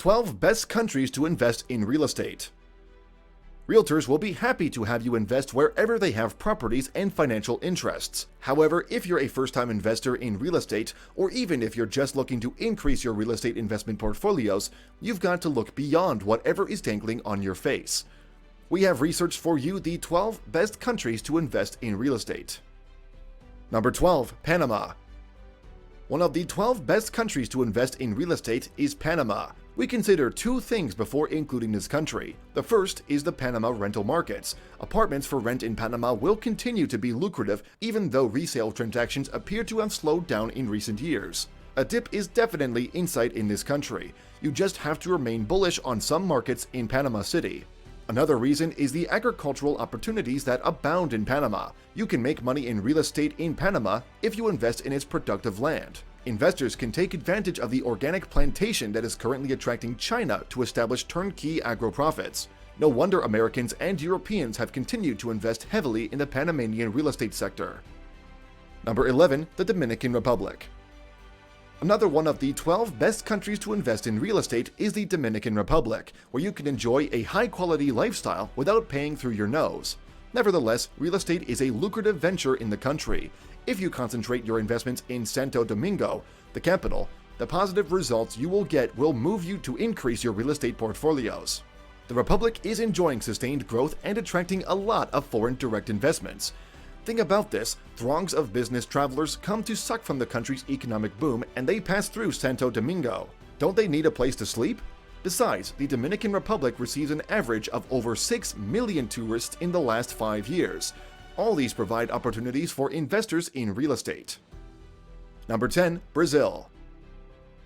12 best countries to invest in real estate. Realtors will be happy to have you invest wherever they have properties and financial interests. However, if you're a first-time investor in real estate, or even if you're just looking to increase your real estate investment portfolios, you've got to look beyond whatever is dangling on your face. We have researched for you the 12 best countries to invest in real estate. Number 12. Panama. One of the 12 best countries to invest in real estate is Panama. We consider two things before including this country. The first is the Panama rental markets. Apartments for rent in Panama will continue to be lucrative even though resale transactions appear to have slowed down in recent years. A dip is definitely in sight in this country. You just have to remain bullish on some markets in Panama City. Another reason is the agricultural opportunities that abound in Panama. You can make money in real estate in Panama if you invest in its productive land. Investors can take advantage of the organic plantation that is currently attracting China to establish turnkey agro-profits. No wonder Americans and Europeans have continued to invest heavily in the Panamanian real estate sector. Number 11. The Dominican Republic. Another one of the 12 best countries to invest in real estate is the Dominican Republic, where you can enjoy a high-quality lifestyle without paying through your nose. Nevertheless, real estate is a lucrative venture in the country. If you concentrate your investments in Santo Domingo, the capital, the positive results you will get will move you to increase your real estate portfolios. The Republic is enjoying sustained growth and attracting a lot of foreign direct investments. Think about this, throngs of business travelers come to suck from the country's economic boom and they pass through Santo Domingo. Don't they need a place to sleep? Besides, the Dominican Republic receives an average of over 6 million tourists in the last 5 years. All these provide opportunities for investors in real estate. Number 10. Brazil.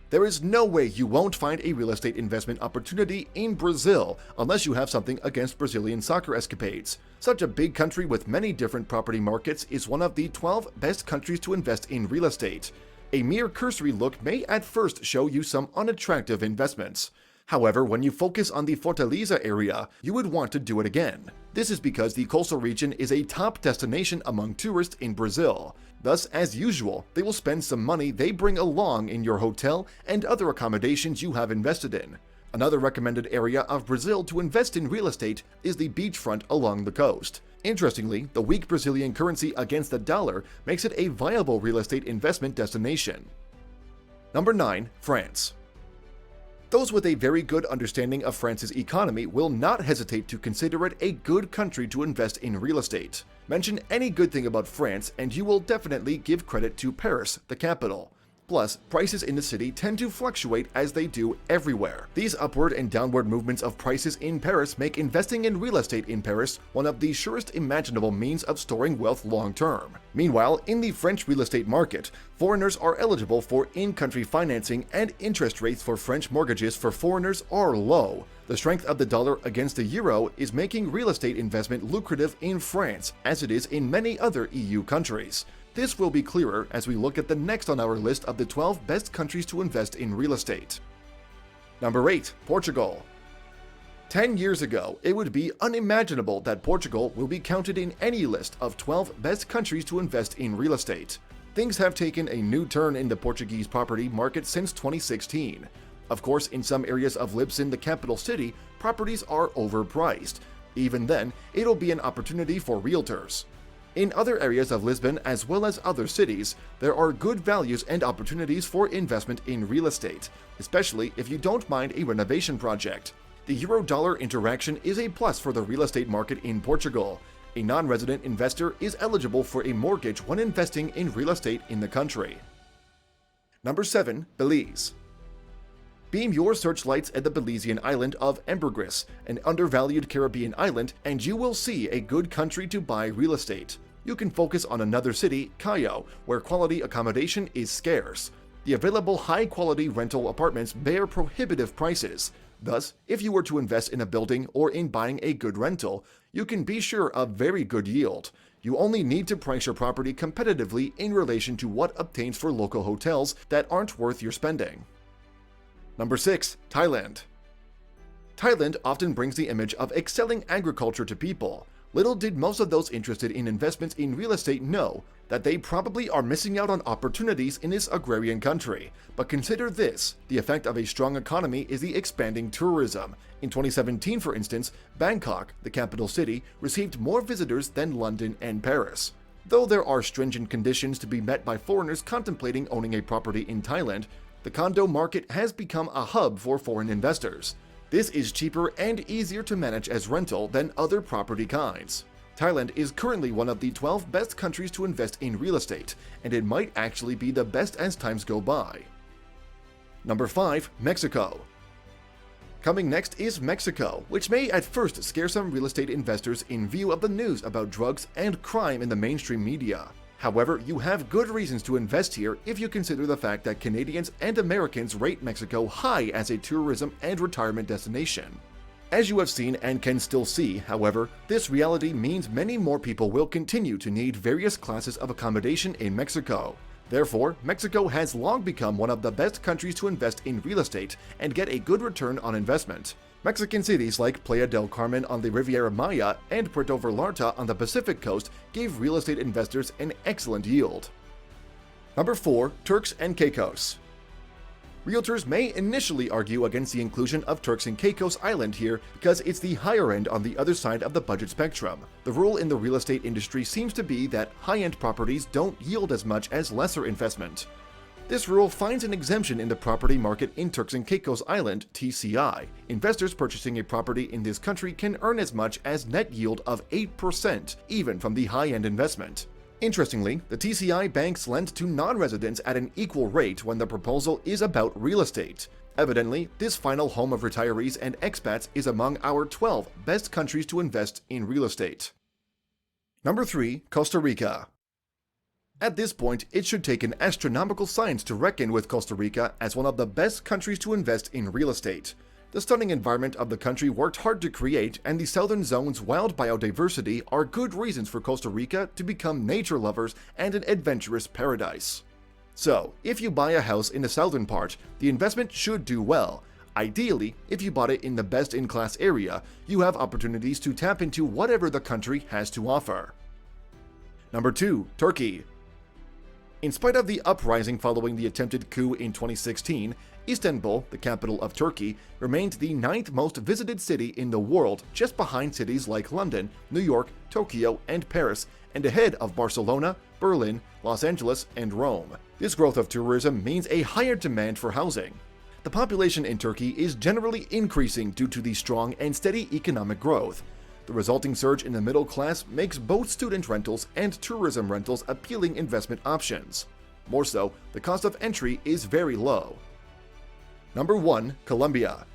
There is no way you won't find a real estate investment opportunity in Brazil unless you have something against Brazilian soccer escapades. Such a big country with many different property markets is one of the 12 best countries to invest in real estate. A mere cursory look may at first show you some unattractive investments. However, when you focus on the Fortaleza area, you would want to do it again. This is because the coastal region is a top destination among tourists in Brazil. Thus, as usual, they will spend some money they bring along in your hotel and other accommodations you have invested in. Another recommended area of Brazil to invest in real estate is the beachfront along the coast. Interestingly, the weak Brazilian currency against the dollar makes it a viable real estate investment destination. Number 9. France. Those with a very good understanding of France's economy will not hesitate to consider it a good country to invest in real estate. Mention any good thing about France and you will definitely give credit to Paris, the capital. Plus, prices in the city tend to fluctuate as they do everywhere. These upward and downward movements of prices in Paris make investing in real estate in Paris one of the surest imaginable means of storing wealth long term. Meanwhile, in the French real estate market, foreigners are eligible for in-country financing and interest rates for French mortgages for foreigners are low. The strength of the dollar against the euro is making real estate investment lucrative in France, as it is in many other EU countries. This will be clearer as we look at the next on our list of the 12 best countries to invest in real estate. Number 8. Portugal. 10 years ago, it would be unimaginable that Portugal will be counted in any list of 12 best countries to invest in real estate. Things have taken a new turn in the Portuguese property market since 2016. Of course, in some areas of Lisbon, the capital city, properties are overpriced. Even then, it'll be an opportunity for realtors. In other areas of Lisbon as well as other cities, there are good values and opportunities for investment in real estate, especially if you don't mind a renovation project. The euro-dollar interaction is a plus for the real estate market in Portugal. A non-resident investor is eligible for a mortgage when investing in real estate in the country. Number 7. Belize. Beam your searchlights at the Belizean island of Ambergris, an undervalued Caribbean island, and you will see a good country to buy real estate. You can focus on another city, Cayo, where quality accommodation is scarce. The available high-quality rental apartments bear prohibitive prices. Thus, if you were to invest in a building or in buying a good rental, you can be sure of very good yield. You only need to price your property competitively in relation to what obtains for local hotels that aren't worth your spending. Number 6. Thailand. Thailand often brings the image of excelling agriculture to people. Little did most of those interested in investments in real estate know that they probably are missing out on opportunities in this agrarian country. But consider this, the effect of a strong economy is the expanding tourism. In 2017, for instance, Bangkok, the capital city, received more visitors than London and Paris. Though there are stringent conditions to be met by foreigners contemplating owning a property in Thailand, the condo market has become a hub for foreign investors. This is cheaper and easier to manage as rental than other property kinds. Thailand is currently one of the 12 best countries to invest in real estate, and it might actually be the best as times go by. Number 5. Mexico. Coming next is Mexico, which may at first scare some real estate investors in view of the news about drugs and crime in the mainstream media. However, you have good reasons to invest here if you consider the fact that Canadians and Americans rate Mexico high as a tourism and retirement destination. As you have seen and can still see, however, this reality means many more people will continue to need various classes of accommodation in Mexico. Therefore, Mexico has long become one of the best countries to invest in real estate and get a good return on investment. Mexican cities like Playa del Carmen on the Riviera Maya and Puerto Vallarta on the Pacific coast give real estate investors an excellent yield. Number 4. Turks and Caicos. Realtors may initially argue against the inclusion of Turks and Caicos Island here because it's the higher end on the other side of the budget spectrum. The rule in the real estate industry seems to be that high-end properties don't yield as much as lesser investment. This rule finds an exemption in the property market in Turks and Caicos Island, TCI. Investors purchasing a property in this country can earn as much as net yield of 8%, even from the high-end investment. Interestingly, the TCI banks lend to non-residents at an equal rate when the proposal is about real estate. Evidently, this final home of retirees and expats is among our 12 best countries to invest in real estate. Number 3. Costa Rica. At this point, it should take an astronomical science to reckon with Costa Rica as one of the best countries to invest in real estate. The stunning environment of the country worked hard to create, and the southern zone's wild biodiversity are good reasons for Costa Rica to become nature lovers and an adventurous paradise. So, if you buy a house in the southern part, the investment should do well. Ideally, if you bought it in the best-in-class area, you have opportunities to tap into whatever the country has to offer. Number 2. Turkey. In spite of the uprising following the attempted coup in 2016, Istanbul, the capital of Turkey, remained the 9th most visited city in the world, just behind cities like London, New York, Tokyo, and Paris, and ahead of Barcelona, Berlin, Los Angeles, and Rome. This growth of tourism means a higher demand for housing. The population in Turkey is generally increasing due to the strong and steady economic growth. The resulting surge in the middle class makes both student rentals and tourism rentals appealing investment options. More so, the cost of entry is very low. Number 1. Colombia.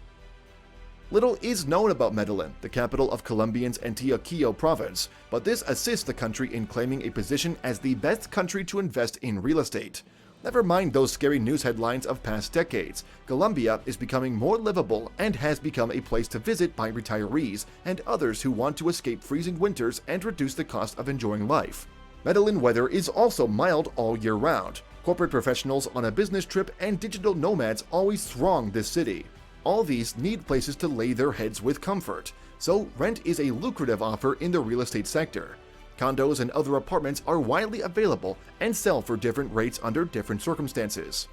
Little is known about Medellin, the capital of Colombia's Antioquia province, but this assists the country in claiming a position as the best country to invest in real estate. Never mind those scary news headlines of past decades, Colombia is becoming more livable and has become a place to visit by retirees and others who want to escape freezing winters and reduce the cost of enjoying life. Medellin weather is also mild all year round. Corporate professionals on a business trip and digital nomads always throng this city. All these need places to lay their heads with comfort, so rent is a lucrative offer in the real estate sector. Condos and other apartments are widely available and sell for different rates under different circumstances.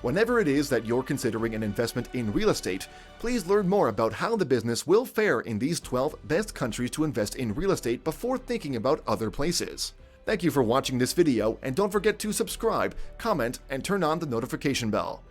Whenever it is that you're considering an investment in real estate, please learn more about how the business will fare in these 12 best countries to invest in real estate before thinking about other places. Thank you for watching this video, and don't forget to subscribe, comment, and turn on the notification bell.